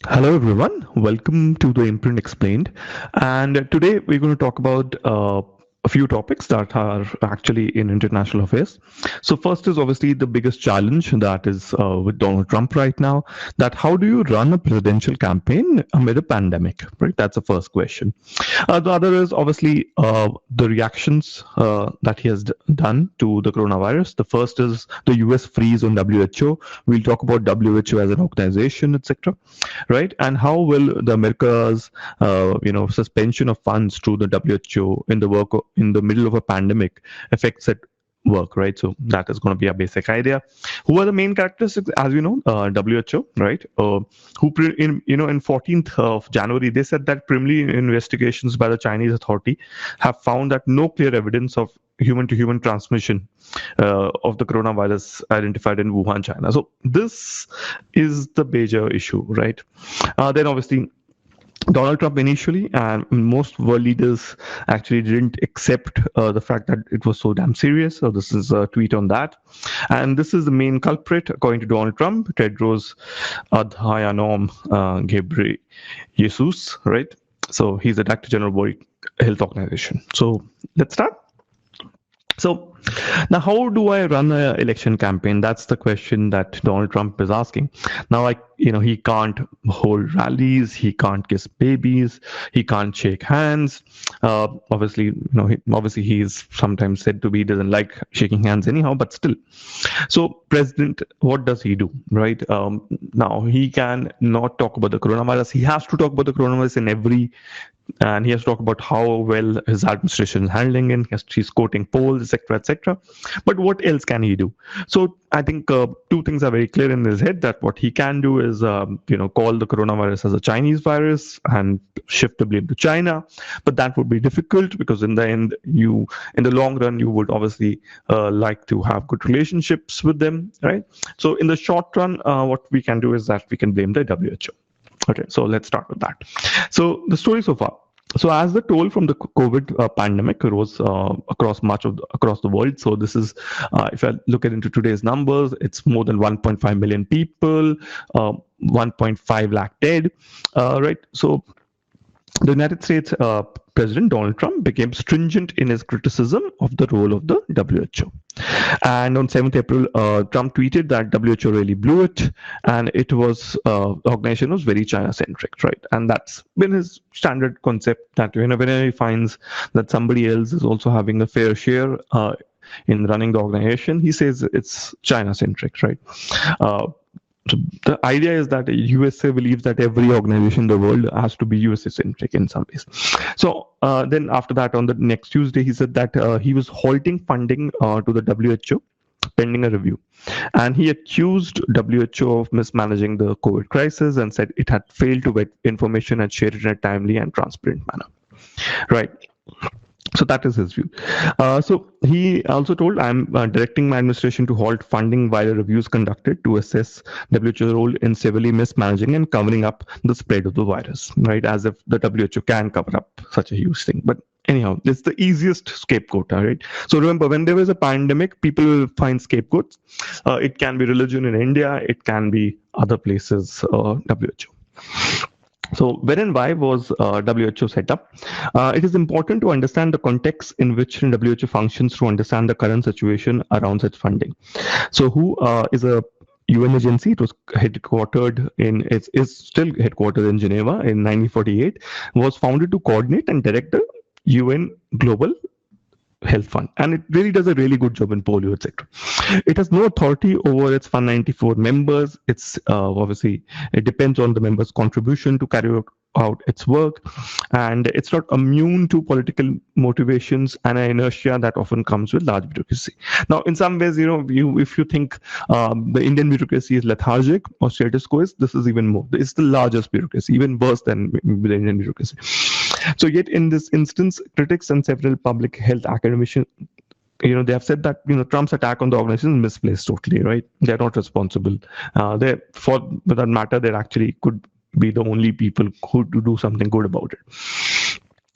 Hello, everyone. Welcome to the IMPRINT Explained. And today we're going to talk about a few topics that are actually in international affairs. So, first is obviously the biggest challenge that is with Donald Trump right now. That how do you run a presidential campaign amid a pandemic? Right. That's the first question. The other is obviously the reactions that he has done to the coronavirus. The first is the US freeze on WHO. We'll talk about WHO as an organization, etc. Right? And how will the America's suspension of funds to the WHO in the work in the middle of a pandemic affects it work, right? So that is going to be a basic idea. Who are the main characteristics? As you know, WHO, right? In 14th of January, they said that preliminary investigations by the Chinese authority have found that no clear evidence of human-to-human transmission of the coronavirus identified in Wuhan, China. So this is the major issue, right? Then obviously Donald Trump initially and most world leaders actually didn't accept the fact that it was so damn serious. So this is a tweet on that. And this is the main culprit, according to Donald Trump, Tedros Adhanom Ghebreyesus, right? So he's the Director General of World Health Organization. So let's start. So now, how do I run an election campaign? That's the question that Donald Trump is asking. Now, he can't hold rallies, he can't kiss babies, he can't shake hands. Obviously, he is sometimes said to be doesn't like shaking hands anyhow, but still. So, President, what does he do, right? Now, he can not talk about the coronavirus. He has to talk about the coronavirus in every and he has talked about how well his administration is handling it. He's quoting polls, etc., etc. But what else can he do? So I think two things are very clear in his head. That what he can do is, call the coronavirus as a Chinese virus and shift the blame to China. But that would be difficult because in the end, in the long run, you would obviously like to have good relationships with them, right? So in the short run, what we can do is that we can blame the WHO. Okay, so let's start with that. So the story so far. So as the toll from the COVID pandemic rose across the world, so this is if I look at into today's numbers, it's more than 1.5 million people, 1.5 lakh dead, right? So the United States President Donald Trump became stringent in his criticism of the role of the WHO. And on 7th April, Trump tweeted that WHO really blew it, and it was the organization was very China-centric, right? And that's been his standard concept that whenever he finds that somebody else is also having a fair share in running the organization, he says it's China-centric, right? So the idea is that USA believes that every organization in the world has to be USA centric in some ways. So then after that, on the next Tuesday, he said that he was halting funding to the WHO pending a review. And he accused WHO of mismanaging the COVID crisis and said it had failed to vet information and share it in a timely and transparent manner. Right. So that is his view. So he also told, I'm directing my administration to halt funding while a review is conducted to assess WHO's role in severely mismanaging and covering up the spread of the virus, right? As if the WHO can cover up such a huge thing. But anyhow, it's the easiest scapegoat, right? So remember, when there is a pandemic, people will find scapegoats. It can be religion in India, it can be other places, WHO. So, when and why was WHO set up? It is important to understand the context in which WHO functions to understand the current situation around such funding. So, who is a UN agency? It was headquartered is still headquartered in Geneva in 1948. Was founded to coordinate and direct the UN Global Health Fund, and it really does a really good job in polio, etc. It has no authority over its 194 members. It's obviously it depends on the members' contribution to carry out its work, and it's not immune to political motivations and an inertia that often comes with large bureaucracy. Now, in some ways, if you think the Indian bureaucracy is lethargic or status quo, this is even more. It's the largest bureaucracy, even worse than the Indian bureaucracy. So, yet in this instance, critics and several public health academicians, they have said that Trump's attack on the organization is misplaced totally, right? They're not responsible. For that matter, they actually could be the only people who do something good about it.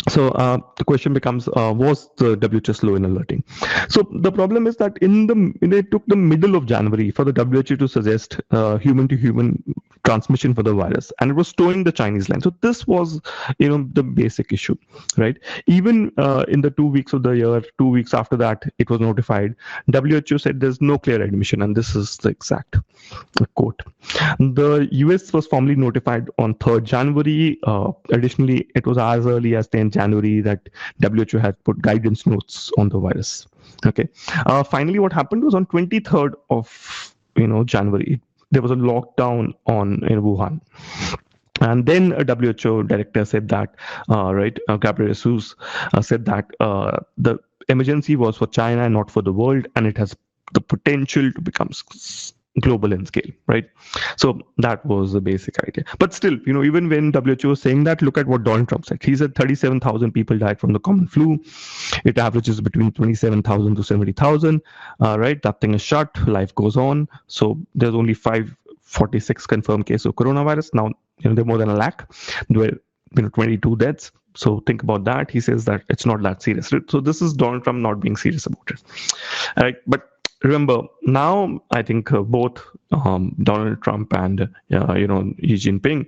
So the question becomes, was the WHO slow in alerting? So the problem is that it took the middle of January for the WHO to suggest human-to-human transmission for the virus, and it was towing the Chinese line. So this was, the basic issue, right? Even in the 2 weeks of the year, 2 weeks after that, it was notified. WHO said there's no clear admission, and this is the exact quote. The US was formally notified on 3rd January. Additionally, it was as early as 10th January that WHO had put guidance notes on the virus. Okay. Finally, what happened was on 23rd of January, there was a lockdown in Wuhan. And then a WHO director said that, Gabriel Jesus said that the emergency was for China and not for the world, and it has the potential to become global in scale, right? So that was the basic idea. But still, even when WHO was saying that, look at what Donald Trump said. He said 37,000 people died from the common flu. It averages between 27,000 to 70,000, right? That thing is shut. Life goes on. So there's only 546 confirmed cases of coronavirus. Now, there are more than a lakh. There were 22 deaths. So think about that. He says that it's not that serious. So this is Donald Trump not being serious about it. All right, but remember, now I think both Donald Trump and Xi Jinping,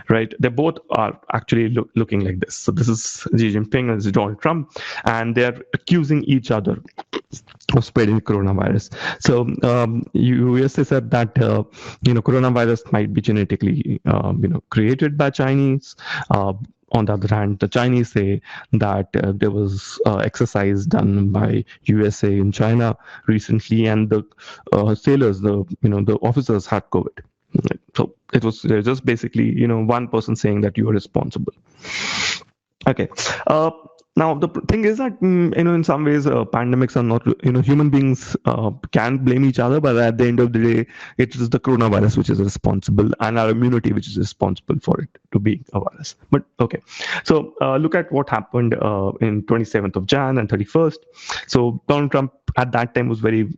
right? They both are actually looking like this. So this is Xi Jinping and this is Donald Trump, and they're accusing each other of spreading coronavirus. So USA said that coronavirus might be genetically created by Chinese. On the other hand, the Chinese say that there was exercise done by USA in China recently, and the sailors, the officers had COVID. So it was just basically one person saying that you are responsible. Okay. Now the thing is that in some ways pandemics are not human beings can blame each other, but at the end of the day it is the coronavirus which is responsible, and our immunity which is responsible for it to be a virus. But okay, so look at what happened in 27th of Jan and 31st. So Donald Trump at that time was very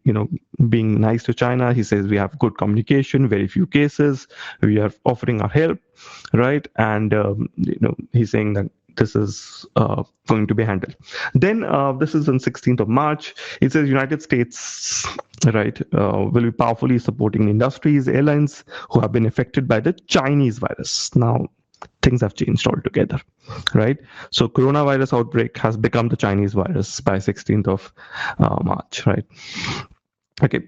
being nice to China. He says we have good communication, very few cases, we are offering our help, right? And he's saying that this is going to be handled. Then this is on 16th of March. It says United States, right, will be powerfully supporting industries, airlines who have been affected by the Chinese virus. Now, things have changed altogether, right? So coronavirus outbreak has become the Chinese virus by 16th of March, right? Okay,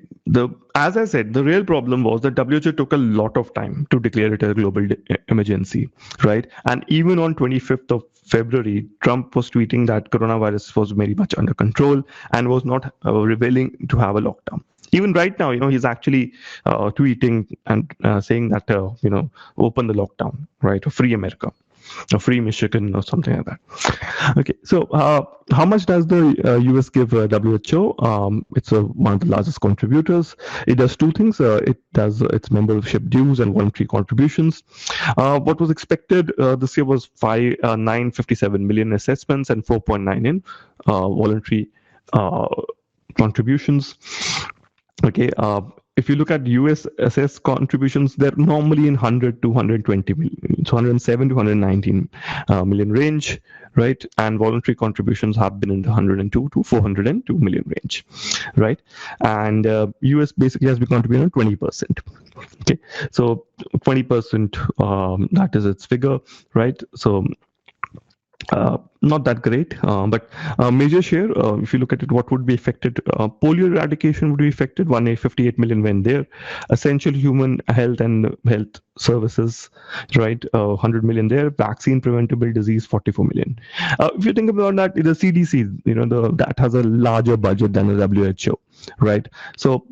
as I said, the real problem was that WHO took a lot of time to declare it a global emergency, right? And even on 25th of February, Trump was tweeting that coronavirus was very much under control and was not revealing to have a lockdown. Even right now, he's actually tweeting and saying that, open the lockdown, right? Or free America, or free Michigan, or something like that. Okay, so how much does the US give WHO? It's one of the largest contributors. It does two things. It does its membership dues and voluntary contributions. What was expected this year was 957 million assessments and 4.9 in voluntary contributions. Okay, if you look at US assessed contributions, they're normally in 100 to 120 million, so 107 to 119 million range, right? And voluntary contributions have been in the 102 to 402 million range, right? And US basically has been contributing 20%. Okay, so 20%, that is its figure, right? So not that great, but major share, if you look at it, what would be affected? Polio eradication would be affected, 158 million went there. Essential human health and health services, right, 100 million there. Vaccine preventable disease, 44 million. If you think about that, the CDC, that has a larger budget than the WHO, right? So,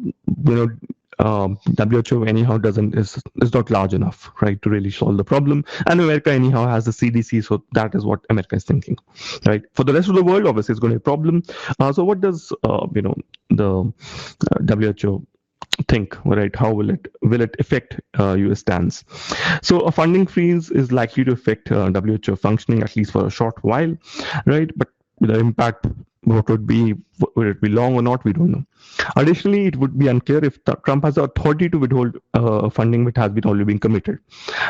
WHO anyhow is not large enough, right, to really solve the problem. And America anyhow has the CDC, so that is what America is thinking, right? For the rest of the world, obviously, it's going to be a problem. So what does the WHO think, right? How will it affect US stance? So a funding freeze is likely to affect WHO functioning at least for a short while, right? But the impact what would it be long or not? We don't know. Additionally, it would be unclear if Trump has the authority to withhold funding which has been already been committed.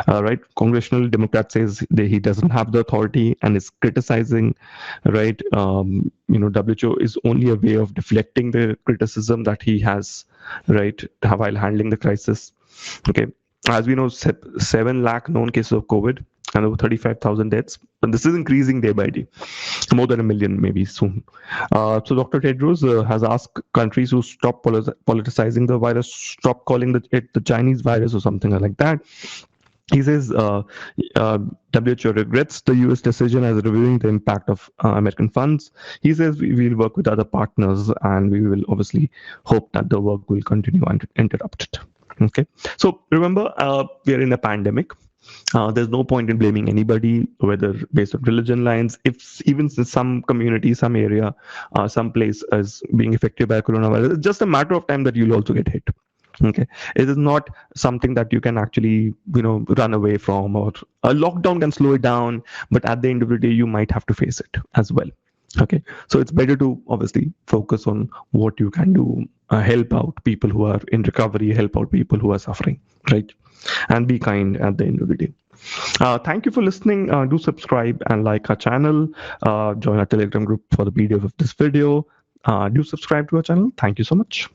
Right? Congressional Democrat says that he doesn't have the authority and is criticizing. Right? WHO is only a way of deflecting the criticism that he has. Right? While handling the crisis. Okay. As we know, 7 lakh known cases of COVID and over 35,000 deaths. And this is increasing day by day, more than a million maybe soon. So Dr. Tedros has asked countries to stop politicizing the virus, stop calling it the Chinese virus or something like that. He says WHO regrets the US decision as reviewing the impact of American funds. He says we will work with other partners and we will obviously hope that the work will continue uninterrupted. Okay, so remember, we are in a pandemic. There's no point in blaming anybody, whether based on religion lines. If even some community, some area, some place is being affected by coronavirus, it's just a matter of time that you'll also get hit. Okay, it is not something that you can actually run away from, or a lockdown can slow it down, but at the end of the day you might have to face it as well. Okay, so it's better to obviously focus on what you can do, help out people who are in recovery, help out people who are suffering, right? And be kind at the end of the day. Thank you for listening. Do subscribe and like our channel. Join our Telegram group for the PDF of this video. Do subscribe to our channel. Thank you so much.